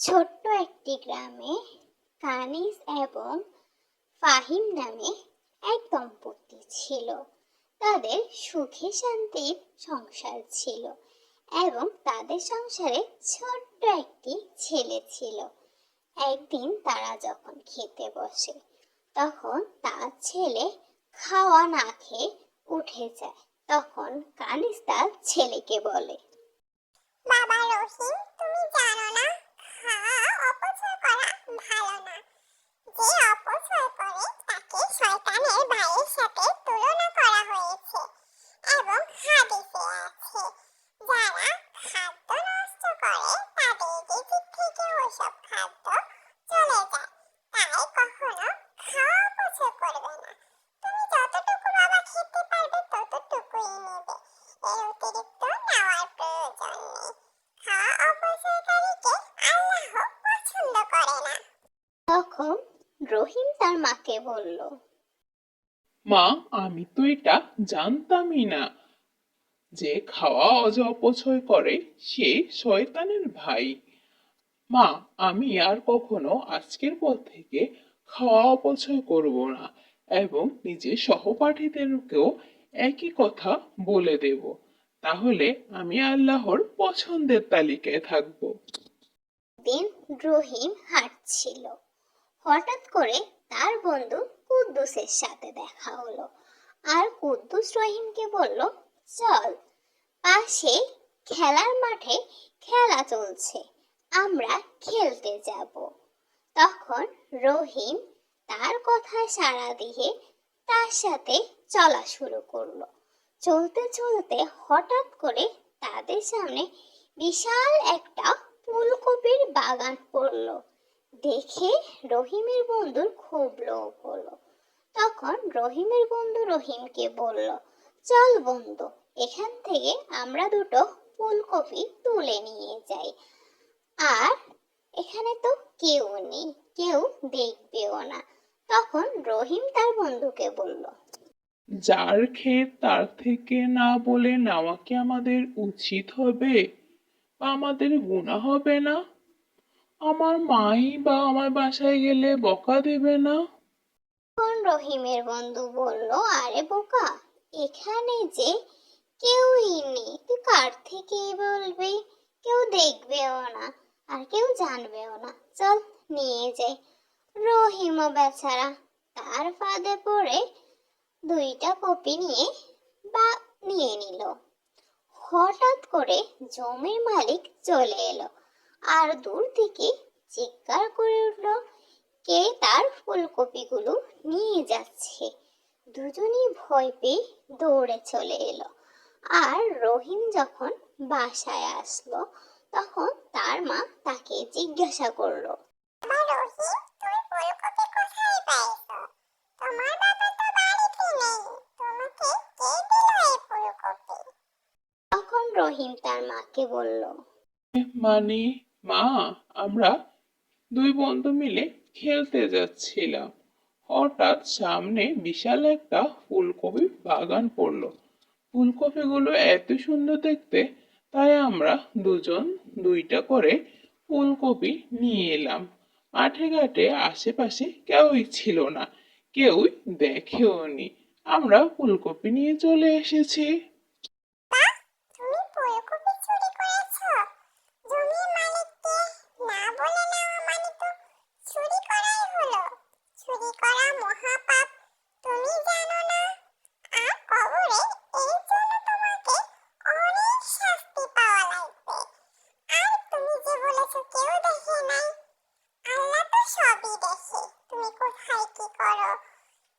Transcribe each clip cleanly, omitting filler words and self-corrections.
ছোট্ট একটি গ্রামে কানিজ এবং ফাহিম নামে এক দম্পতি ছিল। তাদের সুখে শান্তির সংসার ছিল এবং তাদের সংসারে ছোট্ট একটি ছেলে ছিল। একদিন তারা যখন খেতে বসে, তখন তার ছেলে খাওয়া না খেয়ে উঠে যায়। তখন কানিজ তার ছেলেকে বলে, বাবা রহিম, তুমি জানো না, খাওয়া অপচয় করা ভালো না। যে অপচয় করে তাকে শয়তানের ভাইয়ের সাথে তুলনা করা হয়েছে এবং হাদিসে আছে, যারা খাদ্য নষ্ট করে তাদের রিজিক থেকে ওইসব খাদ্য চলে যায়। তাই কখনো খাওয়া অপচয় করবে না। তুমি যতটুকু বাবা খেতে পারবে ততটুকুই নেবে, এর অতিরিক্ত নেওয়ার প্রয়োজন নেই। খাওয়া অপচয়কারীকে আল্লাহ পছন্দ করে না। তখন রহিম তার মাকে বলল, মা, আমি তো এটা জানতামই না যে খাওয়া অপচয় করে সে শয়তানের ভাই। মা, আমি আর কখনো আজকের পর থেকে খাওয়া অপচয় করব না এবং নিজের সহপাঠীদেরকেও একই কথা বলে দেব। তাহলে আমি আল্লাহর পছন্দের তালিকায় থাকবো। দিন রহিম হাঁটছিল, হঠাৎ করে তার বন্ধু কুদ্দুসের সাথে দেখা হলো। আর কুদ্দুস রহিমকে বলল, চল, পাশে খেলার মাঠে খেলা চলছে, আমরা খেলতে যাব। তখন রহিম তার কথায় সাড়া দিয়ে তার সাথে চলা শুরু করলো। চলতে চলতে হঠাৎ করে তাদের সামনে বিশাল একটা ফুলকপির বাগান পড়লো। দেখে রহিমের বন্ধুর খুব লোভ হলো। তখন রহিমের বন্ধু রহিমকে বলল, চল বন্ধু, এখান থেকে আমরা দুটো ফুলকপি তুলে নিয়ে যাই। আর এখানে তো কেউ নেই, কেউ দেখবেও না। তখন রহিম তার বন্ধুকে বলল, যার ক্ষেত তার থেকে না বলে নেওয়া কি আমাদের উচিত হবে বা আমাদের গুনাহ হবে না? আমার মাই বা আমার বাসায় গেলে বকা দেবে না? তখন রহিমের বন্ধু বলল, আরে বোকা, এখানে যে কেউই নেই, তুই কার থেকে বলবি? কেউ দেখবেও না আর কেউ জানবেও না, চল নিয়ে যাই। রহিমও বেচারা তার ফাঁদে পড়ে দুইটা কপি নিয়ে নিল। হঠাৎ করে জমির মালিক চলে এলো আর দূর থেকে চিৎকার করে উঠল, কে তার ফুলকপিগুলো নিয়ে যাচ্ছে। দুজনই ভয় পেয়ে দৌড়ে চলে এলো। আর রহিম যখন বাসায় আসলো, তখন তার মা তাকে জিজ্ঞাসা করলো, বাবা রহিম, তুমি ফুলকপি কোথায় পাইছো? তোমার বাবা তো বাড়িতে নেই, তোমাকে কে দিল এই ফুলকপি? তখন রহিম তার মাকে বলল, মানে, মা, আমরা দুই বন্ধু মিলে খেলতে যাচ্ছিলাম। হঠাৎ সামনে বিশাল একটা ফুলকপি বাগান পড়লো। ফুলকপিগুলো এত সুন্দর দেখতে, তাই আমরা দুজন দুইটা করে ফুলকপি নিয়ে এলাম। মাঠে ঘাটে আশেপাশে কেউই ছিল না, কেউই দেখেওনি। আমরা ফুলকপি নিয়ে চলে এসেছি। বাহ, তুমি ফুলকপি চুরি করেছো? জমির মালিককে না বলে নেওয়া মানে তো চুরি করাই হলো। চুরি করা মহাপাপ, তুমি জানো না? আর কবরে এর জন্য তোমাকে অনেক শাস্তি পাওয়া লাগবে। আর তুমি যে বলেছো কেউ দেখে নাই, আল্লাহ তো সবই দেখে। তুমি কোথায় কি করো,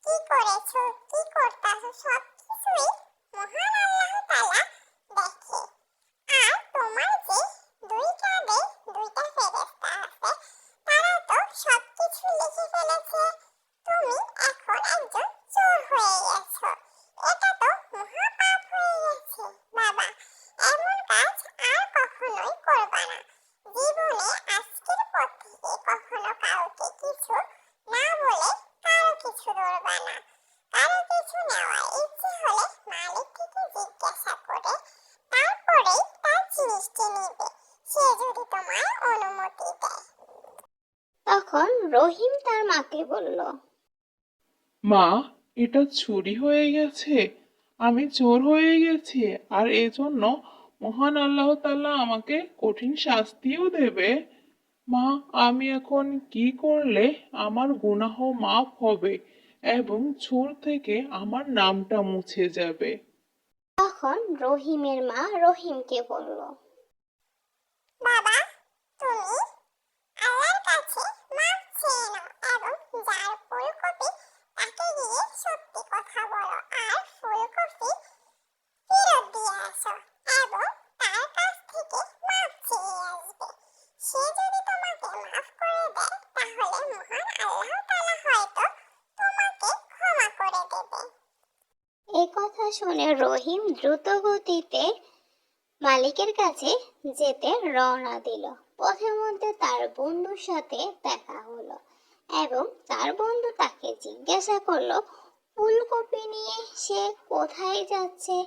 কি করেছো, কি করতাছো, সব কিছুই মহান আল্লাহ তাআলা দেখে। আর তোমার যে দুই কাঁধে দুইটা ফেরেশতা আছে, তারা তো সবকিছু লিখে ফেলেছে। তুমি এখন একজন চোর হয়ে গেছো, এটা তো মহা পাপ হয়ে গেছে। বাবা, এমন কাজ আর কখনোই করবা না। জীবনে আজকের পর থেকে কখনো কাউকে কিছু না বলে কারো কিছু ধরবা না। কারো কিছু নেওয়ার ইচ্ছে হলে মালিক থেকে জিজ্ঞাসা করে তারপরেই তার জিনিসটি নিবে। সে যদি তোমার অনুমতি তখন রহিম তার মাকে বলল, মা, এটা চুরি হয়ে গেছে, আমি চোর হয়ে গেছি, আর এজন্য মহান আল্লাহ তাআলা আমাকে কঠিন শাস্তিও দেবে। মা, আমি এখন কি করলে আমার গুনাহ মাফ হবে এবং চোর থেকে আমার নামটা মুছে যাবে? তখন রহিমের মা রহিমকে বলল, বাবা, তুমি আল্লাহর কাছে মাফ চেয়ে নাও এবং যার ফুলকপি তাকে গিয়ে সত্যি কথা বলো আর ফুলকপি ফেরত দিয়ে আসো এবং তার কাছ থেকে মাফ চেয়ে আসবে। সে যদি তোমাকে মাফ করে দেয় তাহলে মহান আল্লাহ তাআলা হয়তো তোমাকে ক্ষমা করে দেবে। এ কথা শুনে রহিম দ্রুত গতিতে মালিকের কাছে যেতে রওনা দিল। পথের মধ্যে তার বন্ধুর সাথে দেখা হলো এবং তার বন্ধু তাকে জিজ্ঞাসা করলো ফুলকপি নিয়ে সে কোথায় যাচ্ছে।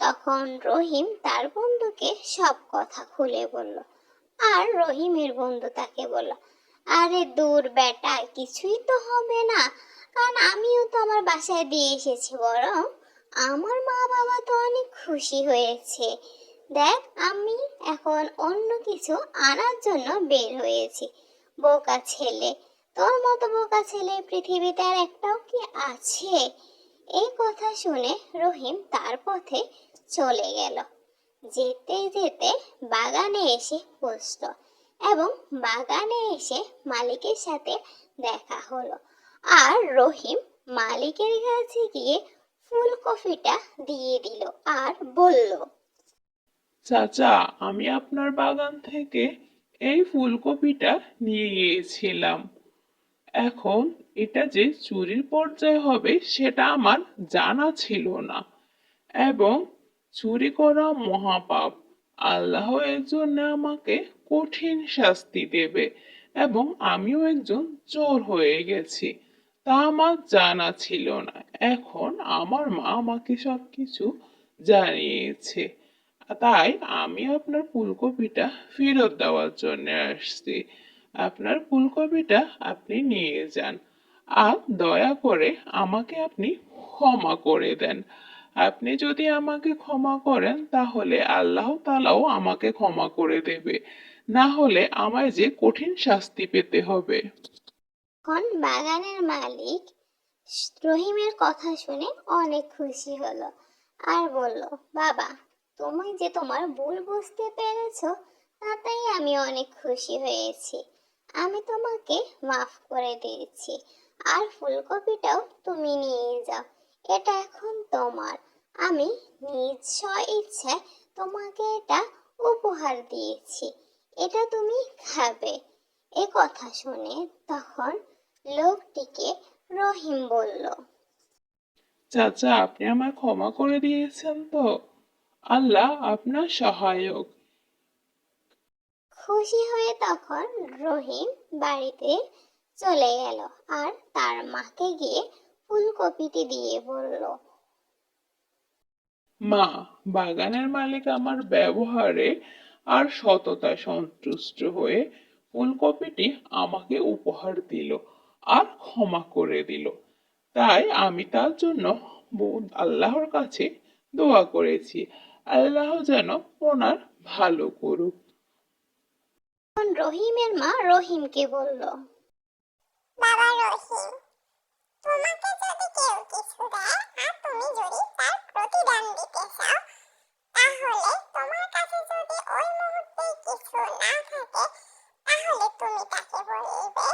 তখন রহিম তার বন্ধুকে সব কথা খুলে বলল। আর রহিমের বন্ধু তাকে বলল, আরে দূর বেটা, কিছুই তো হবে না, কারণ আমিও তো আমার বাসায় দিয়ে এসেছি, বরং আমার মা বাবা তো অনেক খুশি হয়েছে। দেখ, আমি এখন অন্য কিছু আনার জন্য বের হয়েছি। বোকা ছেলে, তোর মতো বোকা ছেলে পৃথিবীতে আর একটাও কি আছে? এই কথা শুনে রহিম তার পথে চলে গেল। যেতে যেতে বাগানে এসে পৌঁছল এবং বাগানে এসে মালিকের সাথে দেখা হলো। আর রহিম মালিকের কাছে গিয়ে ফুলকপিটা দিয়ে দিল আর বলল, চাচা, আমি আপনার বাগান থেকে এই ফুলকপিটা নিয়ে গিয়েছিলাম। এখন এটা যে চুরির পর্যায়ে হবে সেটা আমার জানা ছিল না, এবং চুরি করা মহাপাপ। আল্লাহ এর জন্য আমাকে কঠিন শাস্তি দেবে এবং আমিও একজন চোর হয়ে গেছি, তা আমার জানা ছিল না। এখন আমার মা আমাকে সবকিছু জানিয়েছে, তাই আমি আপনার ফুলকপিটা ফেরত দেওয়ার জন্য আসছি। আপনার ফুলকপিটা আপনি নিয়ে যান, আর দয়া করে আমাকে আপনি ক্ষমা করে দেন। আপনি যদি আমাকে ক্ষমা করেন তাহলে আল্লাহ তাআলাও আমাকে ক্ষমা করে দেবে, না হলে আমায় যে কঠিন শাস্তি পেতে হবে। এখন বাগানের মালিক রহিমের কথা শুনে অনেক খুশি হলো আর বলল, বাবা, তুমি যে তোমার ভুল বুঝতে পেরেছো তাতেই আমি অনেক খুশি হয়েছি। আমি তোমাকে মাফ করে দিয়েছি আর ফুলকপিটাও তুমি নিয়ে যাও, এটা এখন তোমার। আমি নিজ ইচ্ছায় তোমাকে এটা উপহার দিয়েছি, এটা তুমি খাবে। এ কথা শুনে তখন লোকটিকে রহিম বলল, চাচা, আপনি আমায় ক্ষমা করে দিয়েছেন তো? আল্লাহ আপনার সহায়ক। খুশি হয়ে তখন রহিম বাড়িতে চলে গেল আর তার মাকে গিয়ে ফুলকপিটি দিয়ে বলল, মা, বাগানের মালিক আমার ব্যবহারে আর সততায় সন্তুষ্ট হয়ে ফুলকপিটি আমাকে উপহার দিল আর ক্ষমা করে দিল। তাই আমি তার জন্য আল্লাহর কাছে দোয়া করেছি, আল্লাহ যেন ওনার ভালো করুক। তখন রহিমের মা রহিমকে বলল, বাবা রহিম, তোমাকে যদি কেউ কিছু দেয় আর তুমি যদি তার প্রতিদান দিতে চাও, তাহলে তোমার কাছে যদি ওই মুহূর্তে কিছু না থাকে, তাহলে তুমি তাকে বলবে